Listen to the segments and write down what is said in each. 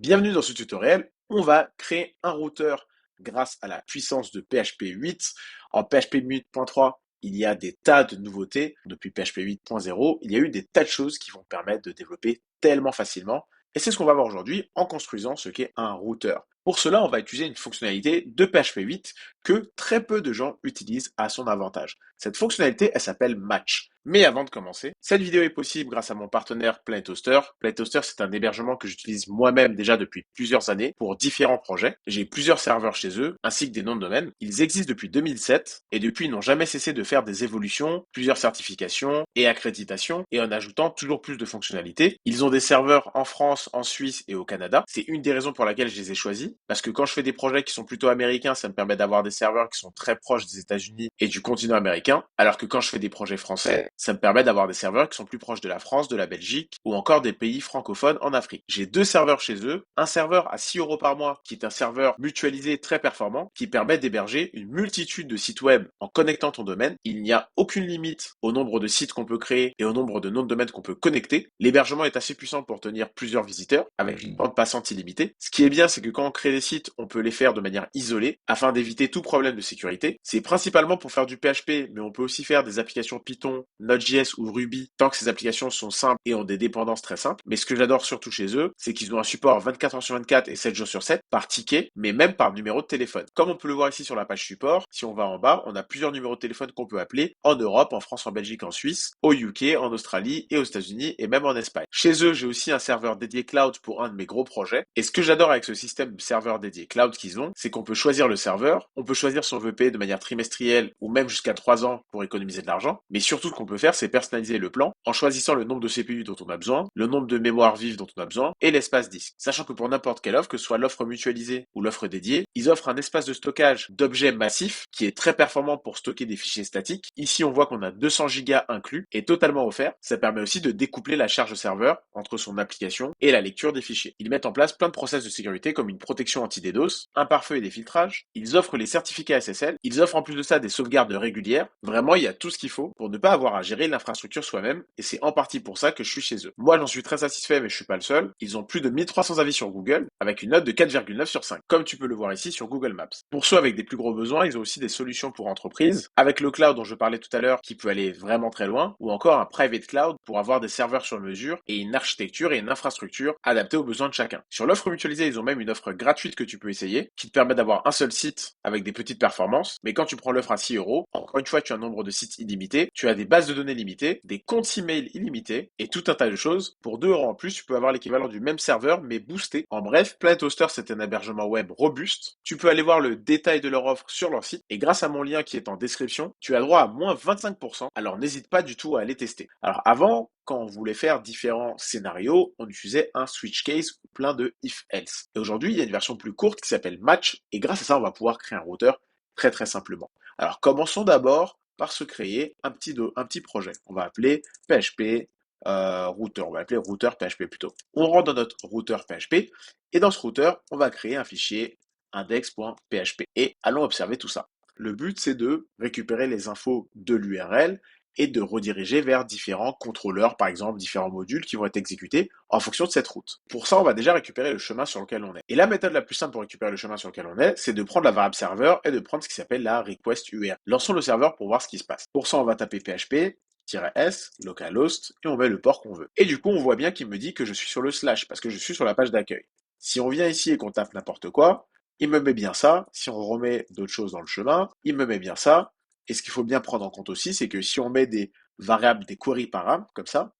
Bienvenue dans ce tutoriel. On va créer un routeur grâce à la puissance de PHP 8. En PHP 8.3, il y a des tas de nouveautés. Depuis PHP 8.0, il y a eu des tas de choses qui vont permettre de développer tellement facilement. Et c'est ce qu'on va voir aujourd'hui en construisant ce qu'est un routeur. Pour cela, on va utiliser une fonctionnalité de PHP 8 que très peu de gens utilisent à son avantage. Cette fonctionnalité, elle s'appelle Match. Mais avant de commencer, cette vidéo est possible grâce à mon partenaire PlanToaster. PlanToaster, c'est un hébergement que j'utilise moi-même déjà depuis plusieurs années pour différents projets. J'ai plusieurs serveurs chez eux, ainsi que des noms de domaine. Ils existent depuis 2007 et depuis ils n'ont jamais cessé de faire des évolutions, plusieurs certifications et accréditations et en ajoutant toujours plus de fonctionnalités. Ils ont des serveurs en France, en Suisse et au Canada. C'est une des raisons pour laquelle je les ai choisis parce que quand je fais des projets qui sont plutôt américains, ça me permet d'avoir des serveurs qui sont très proches des États-Unis et du continent américain, alors que quand je fais des projets français, ça me permet d'avoir des serveurs qui sont plus proches de la France, de la Belgique ou encore des pays francophones en Afrique. J'ai deux serveurs chez eux, un serveur à 6 euros par mois qui est un serveur mutualisé très performant qui permet d'héberger une multitude de sites web en connectant ton domaine. Il n'y a aucune limite au nombre de sites qu'on peut créer et au nombre de noms de domaine qu'on peut connecter. L'hébergement est assez puissant pour tenir plusieurs visiteurs avec une bande passante illimitée. Ce qui est bien, c'est que quand on crée des sites, on peut les faire de manière isolée afin d'éviter tout problème de sécurité. C'est principalement pour faire du PHP, mais on peut aussi faire des applications Python, Node.js ou Ruby, tant que ces applications sont simples et ont des dépendances très simples. Mais ce que j'adore surtout chez eux, c'est qu'ils ont un support 24 heures sur 24 et 7 jours sur 7 par ticket, mais même par numéro de téléphone. Comme on peut le voir ici sur la page support, si on va en bas, on a plusieurs numéros de téléphone qu'on peut appeler en Europe, en France, en Belgique, en Suisse, au UK, en Australie et aux États-Unis et même en Espagne. Chez eux, j'ai aussi un serveur dédié cloud pour un de mes gros projets. Et ce que j'adore avec ce système de serveur dédié cloud qu'ils ont, c'est qu'on peut choisir le serveur, on peut choisir si on veut payer de manière trimestrielle ou même jusqu'à 3 ans pour économiser de l'argent. Mais surtout, ce qu'on peut faire, c'est personnaliser le plan en choisissant le nombre de CPU dont on a besoin, le nombre de mémoire vive dont on a besoin et l'espace disque. Sachant que pour n'importe quelle offre, que ce soit l'offre mutualisée ou l'offre dédiée, ils offrent un espace de stockage d'objets massifs qui est très performant pour stocker des fichiers statiques. Ici, on voit qu'on a 200 Go inclus et totalement offert. Ça permet aussi de découpler la charge serveur entre son application et la lecture des fichiers. Ils mettent en place plein de process de sécurité comme une protection anti-DDoS, un pare-feu et des filtrages. Ils offrent les certificats SSL. Ils offrent en plus de ça des sauvegardes régulières. Vraiment, il y a tout ce qu'il faut pour ne pas avoir à gérer l'infrastructure soi-même et c'est en partie pour ça que je suis chez eux. Moi, j'en suis très satisfait, mais je suis pas le seul. Ils ont plus de 1300 avis sur Google avec une note de 4,9 sur 5, comme tu peux le voir ici sur Google Maps. Pour ceux avec des plus gros besoins, ils ont aussi des solutions pour entreprises, avec le cloud dont je parlais tout à l'heure qui peut aller vraiment très loin, ou encore un private cloud pour avoir des serveurs sur mesure et une architecture et une infrastructure adaptée aux besoins de chacun. Sur l'offre mutualisée, ils ont même une offre gratuite que tu peux essayer, qui te permet d'avoir un seul site avec des petites performances, mais quand tu prends l'offre à 6 euros, encore une fois, tu as un nombre de sites illimité, tu as des bases de données limitées, des comptes email illimités et tout un tas de choses. Pour 2 euros en plus, tu peux avoir l'équivalent du même serveur mais boosté. En bref, PlanToaster, c'est un hébergement web robuste. Tu peux aller voir le détail de leur offre sur leur site et grâce à mon lien qui est en description, tu as droit à moins 25%. Alors n'hésite pas du tout à aller tester. Alors avant, quand on voulait faire différents scénarios, on utilisait un switch case ou plein de if-else. Et aujourd'hui, il y a une version plus courte qui s'appelle Match et grâce à ça, on va pouvoir créer un routeur très simplement. Alors commençons d'abord par se créer un petit projet. On va appeler PHP routeur. On va l'appeler routeur PHP plutôt. On rentre dans notre routeur PHP et dans ce routeur, on va créer un fichier index.php et allons observer tout ça. Le but, c'est de récupérer les infos de l'URL et de rediriger vers différents contrôleurs, par exemple différents modules qui vont être exécutés en fonction de cette route. Pour ça, on va déjà récupérer le chemin sur lequel on est. Et la méthode la plus simple pour récupérer le chemin sur lequel on est, c'est de prendre la variable serveur et de prendre ce qui s'appelle la request URL. Lançons le serveur pour voir ce qui se passe. Pour ça, on va taper php -s, localhost, et on met le port qu'on veut. Et du coup, on voit bien qu'il me dit que je suis sur le slash, parce que je suis sur la page d'accueil. Si on vient ici et qu'on tape n'importe quoi, il me met bien ça. Si on remet d'autres choses dans le chemin, il me met bien ça. Et ce qu'il faut bien prendre en compte aussi, c'est que si on met des variables, des query param, comme ça,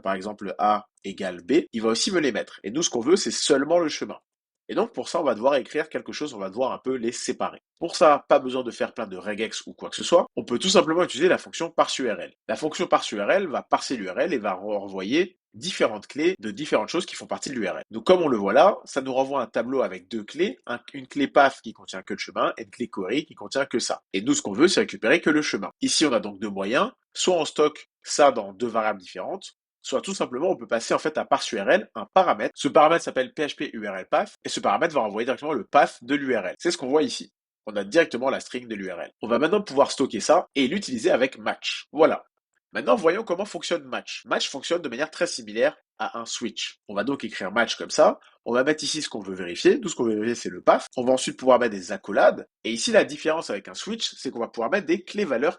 par exemple A égale B, il va aussi me les mettre. Et nous, ce qu'on veut, c'est seulement le chemin. Et donc, pour ça, on va devoir écrire quelque chose, on va devoir un peu les séparer. Pour ça, pas besoin de faire plein de regex ou quoi que ce soit. On peut tout simplement utiliser la fonction parseURL. La fonction parseURL va parser l'URL et va renvoyer différentes clés de différentes choses qui font partie de l'URL. Donc comme on le voit là, ça nous renvoie un tableau avec deux clés, une clé path qui contient que le chemin et une clé query qui contient que ça. Et nous, ce qu'on veut, c'est récupérer que le chemin. Ici, on a donc deux moyens. Soit on stocke ça dans deux variables différentes, soit tout simplement on peut passer en fait à parseURL un paramètre. Ce paramètre s'appelle PHP URL path et ce paramètre va renvoyer directement le path de l'URL. C'est ce qu'on voit ici. On a directement la string de l'URL. On va maintenant pouvoir stocker ça et l'utiliser avec match. Voilà. Maintenant, voyons comment fonctionne match. Match fonctionne de manière très similaire à un switch. On va donc écrire match comme ça. On va mettre ici ce qu'on veut vérifier. Tout ce qu'on veut vérifier, c'est le path. On va ensuite pouvoir mettre des accolades. Et ici, la différence avec un switch, c'est qu'on va pouvoir mettre des clés-valeurs,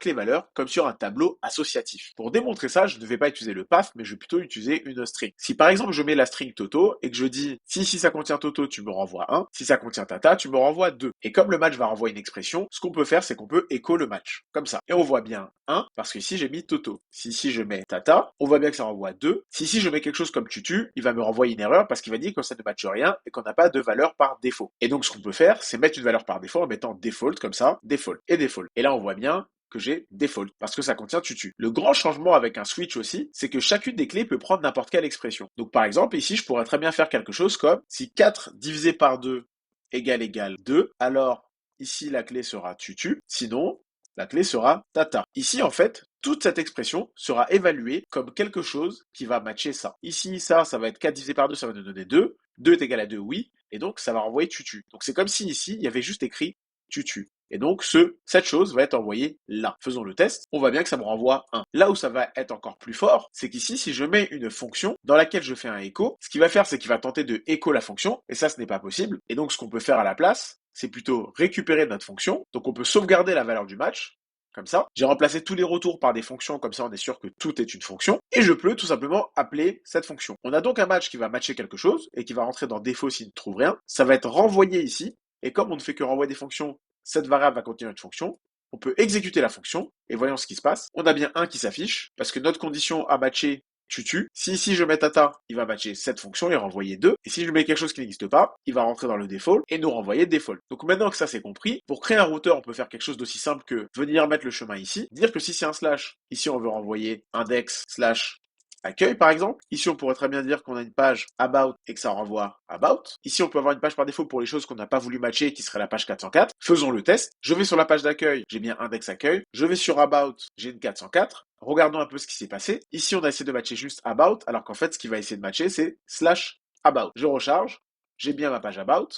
comme sur un tableau associatif. Pour démontrer ça, je ne vais pas utiliser le path, mais je vais plutôt utiliser une string. Si par exemple, je mets la string Toto et que je dis, si ça contient Toto, tu me renvoies 1. Si ça contient Tata, tu me renvoies 2. Et comme le match va renvoyer une expression, ce qu'on peut faire, c'est qu'on peut écho le match. Comme ça. Et on voit bien 1, parce que ici, j'ai mis Toto. Si ici, je mets Tata, on voit bien que ça renvoie 2. Si ici, je mets quelque chose comme Tutu, il va me renvoyer une erreur parce qu'il va dire que ça ne matche rien et qu'on n'a pas de valeur par défaut. Et donc, ce qu'on peut faire, c'est mettre une valeur par défaut en mettant default comme ça, default et default. Et là, on voit bien que j'ai default parce que ça contient tutu. Le grand changement avec un switch aussi, c'est que chacune des clés peut prendre n'importe quelle expression. Donc par exemple, ici, je pourrais très bien faire quelque chose comme si 4 divisé par 2 égale 2, alors ici la clé sera tutu, sinon la clé sera tata. Ici, en fait, toute cette expression sera évaluée comme quelque chose qui va matcher ça. Ici, ça va être 4 divisé par 2, ça va nous donner 2. 2 est égal à 2, oui. Et donc, ça va renvoyer tutu. Donc, c'est comme si ici, il y avait juste écrit tutu. Et donc, cette chose va être envoyée là. Faisons le test. On voit bien que ça me renvoie 1. Là où ça va être encore plus fort, c'est qu'ici, si je mets une fonction dans laquelle je fais un écho, ce qu'il va faire, c'est qu'il va tenter de écho la fonction. Et ça, ce n'est pas possible. Et donc, ce qu'on peut faire à la place, c'est plutôt récupérer notre fonction. Donc, on peut sauvegarder la valeur du match. Comme ça, j'ai remplacé tous les retours par des fonctions, comme ça on est sûr que tout est une fonction, et je peux tout simplement appeler cette fonction. On a donc un match qui va matcher quelque chose, et qui va rentrer dans défaut s'il ne trouve rien, ça va être renvoyé ici, et comme on ne fait que renvoyer des fonctions, cette variable va contenir une fonction, on peut exécuter la fonction, et voyons ce qui se passe. On a bien 1 qui s'affiche, parce que notre condition a matché tutu. Si ici je mets tata, il va matcher cette fonction et renvoyer 2. Et si je mets quelque chose qui n'existe pas, il va rentrer dans le default et nous renvoyer default. Donc maintenant que ça c'est compris, pour créer un routeur, on peut faire quelque chose d'aussi simple que venir mettre le chemin ici, dire que si c'est un slash, ici on veut renvoyer index slash accueil par exemple. Ici on pourrait très bien dire qu'on a une page about et que ça renvoie about. Ici on peut avoir une page par défaut pour les choses qu'on n'a pas voulu matcher qui serait la page 404. Faisons le test. Je vais sur la page d'accueil, j'ai bien index accueil. Je vais sur about, j'ai une 404. Regardons un peu ce qui s'est passé. Ici on a essayé de matcher juste about alors qu'en fait ce qui va essayer de matcher c'est slash about. Je recharge, j'ai bien ma page about.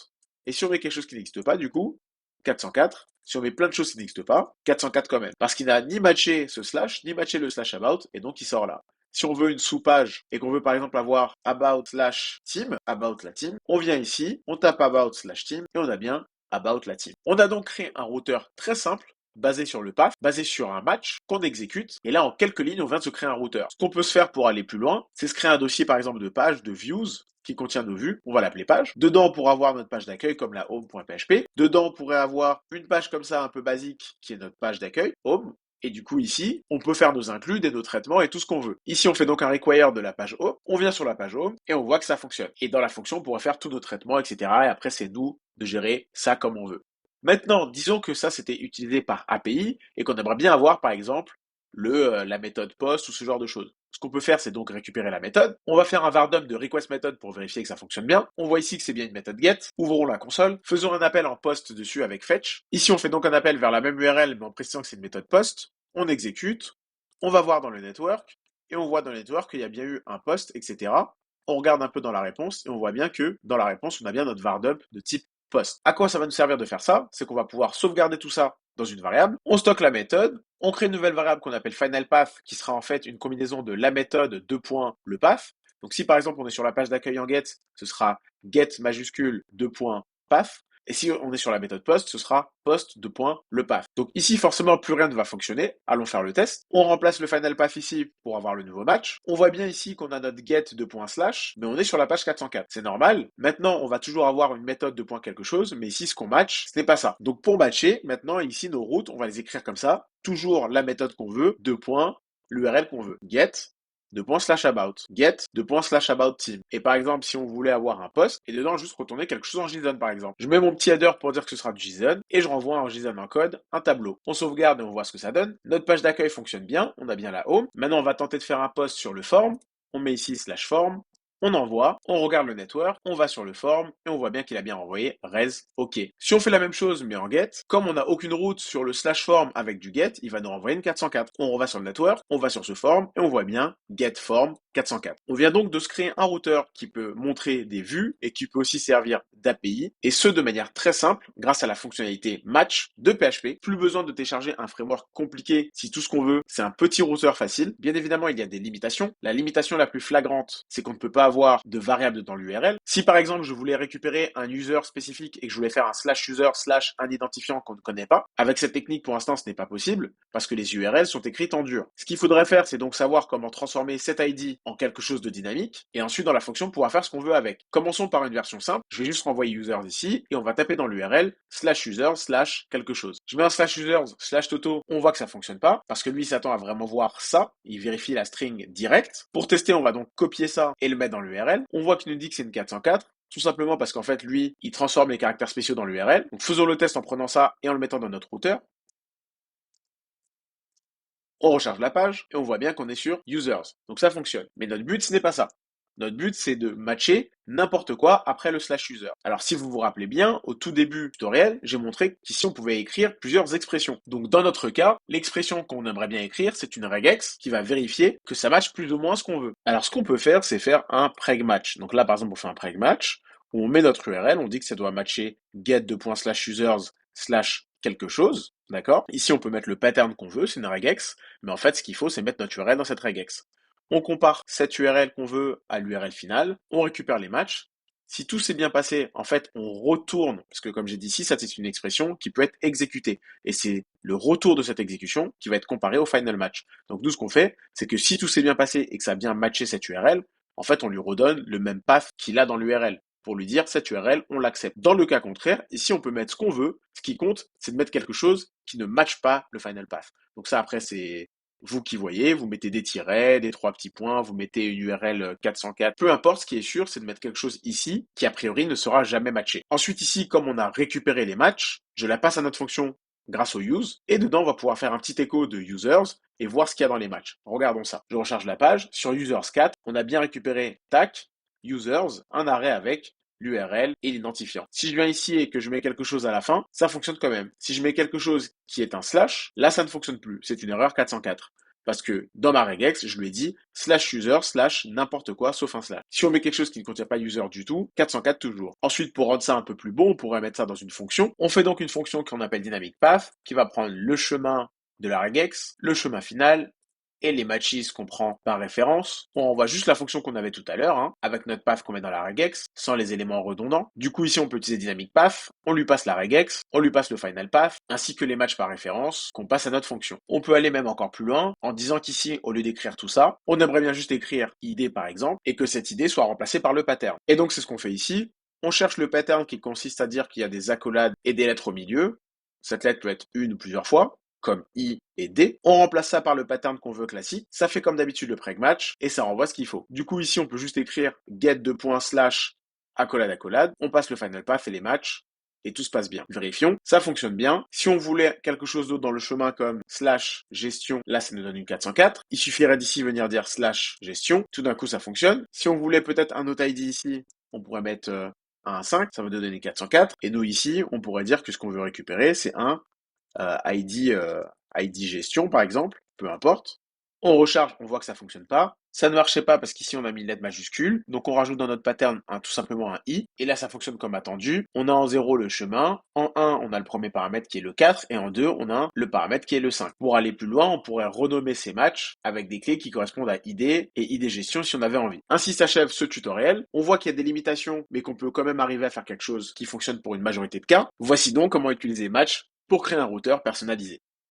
Et si on met quelque chose qui n'existe pas du coup, 404. Si on met plein de choses qui n'existent pas, 404 quand même. Parce qu'il n'a ni matché ce slash, ni matché le slash about, et donc il sort là. Si on veut une sous-page et qu'on veut par exemple avoir about slash team, about la team, on vient ici, on tape about slash team et on a bien about la team. On a donc créé un routeur très simple basé sur le path, basé sur un match qu'on exécute. Et là, en quelques lignes, on vient de se créer un routeur. Ce qu'on peut se faire pour aller plus loin, c'est se créer un dossier par exemple de page, de views, qui contient nos vues, on va l'appeler page. Dedans, on pourra avoir notre page d'accueil comme la home.php. Dedans, on pourrait avoir une page comme ça un peu basique qui est notre page d'accueil, home. Et du coup, ici, on peut faire nos inclus, nos traitements et tout ce qu'on veut. Ici, on fait donc un require de la page home. On vient sur la page home et on voit que ça fonctionne. Et dans la fonction, on pourra faire tous nos traitements, etc. Et après, c'est nous de gérer ça comme on veut. Maintenant, disons que ça, c'était utilisé par API et qu'on aimerait bien avoir, par exemple, la méthode post ou ce genre de choses. Ce qu'on peut faire, c'est donc récupérer la méthode. On va faire un var-dump de request method pour vérifier que ça fonctionne bien. On voit ici que c'est bien une méthode get. Ouvrons la console. Faisons un appel en post dessus avec fetch. Ici, on fait donc un appel vers la même URL, mais en précisant que c'est une méthode post. On exécute. On va voir dans le network. Et on voit dans le network qu'il y a bien eu un post, etc. On regarde un peu dans la réponse et on voit bien que dans la réponse, on a bien notre var-dump de type post. À quoi ça va nous servir de faire ça? C'est qu'on va pouvoir sauvegarder tout ça dans une variable, on stocke la méthode, on crée une nouvelle variable qu'on appelle finalPath, qui sera en fait une combinaison de la méthode, le path. Donc si par exemple on est sur la page d'accueil en get, ce sera get majuscule path. Et si on est sur la méthode post, ce sera post le path. Donc ici, forcément, plus rien ne va fonctionner. Allons faire le test. On remplace le final path ici pour avoir le nouveau match. On voit bien ici qu'on a notre get slash, mais on est sur la page 404. C'est normal. Maintenant, on va toujours avoir une méthode quelque chose, mais ici, ce qu'on match, ce n'est pas ça. Donc pour matcher, maintenant, ici, nos routes, on va les écrire comme ça. Toujours la méthode qu'on veut, l'URL qu'on veut. Get, about, get, about team. Et par exemple, si on voulait avoir un post, et dedans, juste retourner quelque chose en JSON, par exemple. Je mets mon petit header pour dire que ce sera du JSON, et je renvoie en JSON en code un tableau. On sauvegarde et on voit ce que ça donne. Notre page d'accueil fonctionne bien, on a bien la home. Maintenant, on va tenter de faire un post sur le form. On met ici /form. On envoie, on regarde le network, on va sur le form et on voit bien qu'il a bien envoyé res OK. Si on fait la même chose mais en get, comme on n'a aucune route sur le /form avec du get, il va nous renvoyer une 404. On va sur le network, on va sur ce form et on voit bien get form 404. On vient donc de se créer un routeur qui peut montrer des vues et qui peut aussi servir d'API, et ce de manière très simple grâce à la fonctionnalité match de PHP. Plus besoin de télécharger un framework compliqué si tout ce qu'on veut c'est un petit routeur facile. Bien évidemment, il y a des limitations. La limitation la plus flagrante, c'est qu'on ne peut pas avoir de variables dans l'URL. Si par exemple je voulais récupérer un user spécifique et que je voulais faire un slash user slash un identifiant qu'on ne connaît pas, avec cette technique pour l'instant ce n'est pas possible parce que les URL sont écrites en dur. Ce qu'il faudrait faire, c'est donc savoir comment transformer cet ID en quelque chose de dynamique et ensuite dans la fonction pouvoir faire ce qu'on veut avec. Commençons par une version simple. Je vais juste renvoyer users ici et on va taper dans l'URL slash user slash quelque chose. Je mets un slash users slash toto. On voit que ça fonctionne pas parce que lui s'attend à vraiment voir ça. Il vérifie la string direct. Pour tester, on va donc copier ça et le mettre dans l'URL. On voit qu'il nous dit que c'est une 404. Tout simplement parce qu'en fait, lui, il transforme les caractères spéciaux dans l'URL. Donc faisons le test en prenant ça et en le mettant dans notre routeur. On recharge la page et on voit bien qu'on est sur users. Donc ça fonctionne. Mais notre but, ce n'est pas ça. Notre but, c'est de matcher n'importe quoi après le slash user. Alors, si vous vous rappelez bien, au tout début du tutoriel, j'ai montré qu'ici, on pouvait écrire plusieurs expressions. Donc, dans notre cas, l'expression qu'on aimerait bien écrire, c'est une regex qui va vérifier que ça matche plus ou moins ce qu'on veut. Alors, ce qu'on peut faire, c'est faire un preg match. Donc là, par exemple, on fait un preg match où on met notre URL, on dit que ça doit matcher get_users slash quelque chose, d'accord? Ici, on peut mettre le pattern qu'on veut, c'est une regex, mais en fait, ce qu'il faut, c'est mettre notre URL dans cette regex. On compare cette URL qu'on veut à l'URL finale, on récupère les matchs. Si tout s'est bien passé, en fait, on retourne, parce que comme j'ai dit ici, ça c'est une expression qui peut être exécutée. Et c'est le retour de cette exécution qui va être comparé au final match. Donc nous, ce qu'on fait, c'est que si tout s'est bien passé et que ça a bien matché cette URL, en fait, on lui redonne le même path qu'il a dans l'URL pour lui dire cette URL, on l'accepte. Dans le cas contraire, ici, on peut mettre ce qu'on veut. Ce qui compte, c'est de mettre quelque chose qui ne matche pas le final path. Donc ça, après, c'est vous qui voyez, vous mettez des tirets, des 3 petits points, vous mettez une URL 404, peu importe, ce qui est sûr, c'est de mettre quelque chose ici qui a priori ne sera jamais matché. Ensuite ici, comme on a récupéré les matchs, je la passe à notre fonction grâce au use, et dedans on va pouvoir faire un petit écho de users et voir ce qu'il y a dans les matchs. Regardons ça. Je recharge la page, sur users 4, on a bien récupéré tac, users, un arrêt avec l'URL et l'identifiant. Si je viens ici et que je mets quelque chose à la fin, ça fonctionne quand même. Si je mets quelque chose qui est un slash, là ça ne fonctionne plus. C'est une erreur 404. Parce que dans ma regex, je lui ai dit slash user slash n'importe quoi sauf un slash. Si on met quelque chose qui ne contient pas user du tout, 404 toujours. Ensuite, pour rendre ça un peu plus beau, on pourrait mettre ça dans une fonction. On fait donc une fonction qu'on appelle dynamic path, qui va prendre le chemin de la regex, le chemin final, et les matches qu'on prend par référence. On renvoie juste la fonction qu'on avait tout à l'heure, avec notre path qu'on met dans la regex, sans les éléments redondants. Du coup, ici, on peut utiliser dynamic path, on lui passe la regex, on lui passe le final path, ainsi que les matchs par référence qu'on passe à notre fonction. On peut aller même encore plus loin, en disant qu'ici, au lieu d'écrire tout ça, on aimerait bien juste écrire id par exemple, et que cette id soit remplacée par le pattern. Et donc, c'est ce qu'on fait ici. On cherche le pattern qui consiste à dire qu'il y a des accolades et des lettres au milieu. Cette lettre peut être une ou plusieurs fois, comme I et D. On remplace ça par le pattern qu'on veut classique. Ça fait comme d'habitude le preg match et ça renvoie ce qu'il faut. Du coup, ici, on peut juste écrire get slash accolade. On passe le final path et les matchs et tout se passe bien. Vérifions, ça fonctionne bien. Si on voulait quelque chose d'autre dans le chemin comme slash gestion, là, ça nous donne une 404. Il suffirait d'ici venir dire slash gestion. Tout d'un coup, ça fonctionne. Si on voulait peut-être un autre ID ici, on pourrait mettre un 5, ça va nous donner 404. Et nous, ici, on pourrait dire que ce qu'on veut récupérer, c'est un ID gestion par exemple, peu importe. On recharge, on voit que ça fonctionne pas. Ça ne marchait pas parce qu'ici on a mis une lettre majuscule. Donc on rajoute dans notre pattern tout simplement un i. Et là ça fonctionne comme attendu. On a en 0 le chemin. En 1 on a le premier paramètre qui est le 4. Et en 2 on a le paramètre qui est le 5. Pour aller plus loin, on pourrait renommer ces matchs avec des clés qui correspondent à id et id gestion si on avait envie. Ainsi s'achève ce tutoriel. On voit qu'il y a des limitations mais qu'on peut quand même arriver à faire quelque chose qui fonctionne pour une majorité de cas. Voici donc comment utiliser match pour créer un routeur personnalisé.